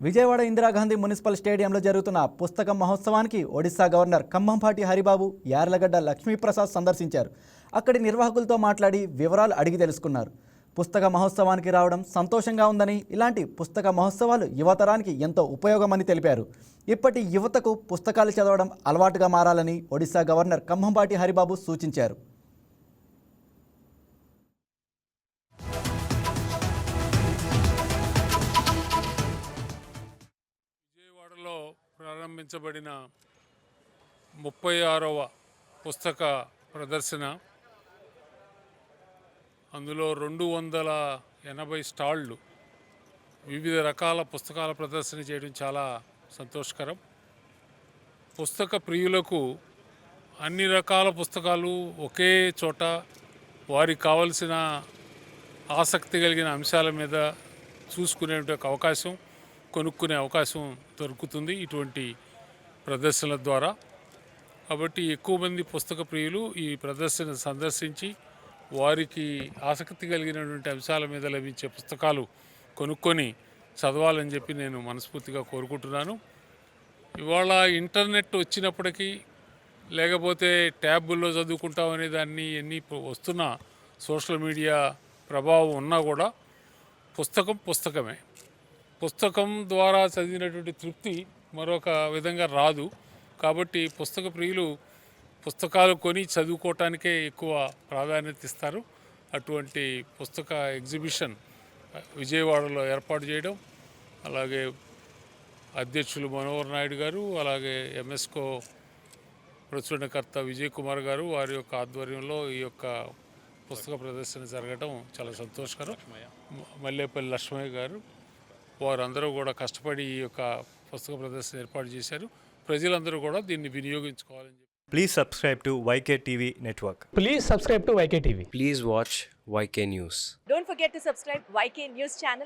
Vijayawada Indira Gandhi municipal స్టేడియంలో జరుగుతున్న పుస్తక మహోత్సవానికి ఒడిశా గవర్నర్ కంభంపాటి హరిబాబు, యార్లగడ్డ లక్ష్మీప్రసాద్ సందర్శించారు. అక్కడి నిర్వాహకులతో మాట్లాడి వివరాలు అడిగి తెలుసుకున్నారు. పుస్తక మహోత్సవానికి రావడం సంతోషంగా ఉందని, ఇలాంటి పుస్తక మహోత్సవాలు యువతరానికి ఎంతో ఉపయోగమని తెలిపారు. ఇప్పటి యువతకు పుస్తకాలు చదవడం అలవాటుగా మారాలని ఒడిశా గవర్నర్ కంభంపాటి హరిబాబు సూచించారు. విజయవాడలో ప్రారంభించబడిన 36వ పుస్తక ప్రదర్శన, అందులో 280 స్టాళ్ళు వివిధ రకాల పుస్తకాల ప్రదర్శన చేయడం చాలా సంతోషకరం. పుస్తక ప్రియులకు అన్ని రకాల పుస్తకాలు ఒకే చోట వారికి కావలసిన ఆసక్తి కలిగిన అంశాల మీద చూసుకునే అవకాశం, కొనుక్కునే అవకాశం దొరుకుతుంది ఇటువంటి ప్రదర్శనల ద్వారా. కాబట్టి ఎక్కువ మంది పుస్తక ప్రియులు ఈ ప్రదర్శన సందర్శించి వారికి ఆసక్తి కలిగినటువంటి అంశాల మీద లభించే పుస్తకాలు కొనుక్కొని చదవాలని చెప్పి నేను మనస్ఫూర్తిగా కోరుకుంటున్నాను. ఇవాళ ఇంటర్నెట్ వచ్చినప్పటికీ, లేకపోతే ట్యాబుల్లో చదువుకుంటామనే దాన్ని ఎన్ని వస్తున్న సోషల్ మీడియా ప్రభావం ఉన్నా కూడా పుస్తకమే. పుస్తకం ద్వారా చదివినటువంటి తృప్తి మరొక విధంగా రాదు. కాబట్టి పుస్తక ప్రియులు పుస్తకాలు కొని చదువుకోవటానికే ఎక్కువ ప్రాధాన్యత ఇస్తారు. అటువంటి పుస్తక ఎగ్జిబిషన్ విజయవాడలో ఏర్పాటు చేయడం, అలాగే అధ్యక్షులు మనోహర్ నాయుడు గారు, అలాగే ఎంఎస్కో ప్రచురణకర్త విజయ్ కుమార్ గారు, వారి యొక్క ఆధ్వర్యంలో ఈ యొక్క పుస్తక ప్రదర్శన జరగడం చాలా సంతోషకరం. మల్లేపల్లి లక్ష్మయ్య గారు, వారందరూ కూడా కష్టపడి ఈ యొక్క పుస్తక ప్రదర్శన ఏర్పాటు చేశారు. ప్రజలందరూ కూడా దీన్ని వినియోగించుకోవాలని చెప్పి. Please subscribe to YK TV Network. Please subscribe to YK TV. Please watch YK News. Don't forget to subscribe YK News channel.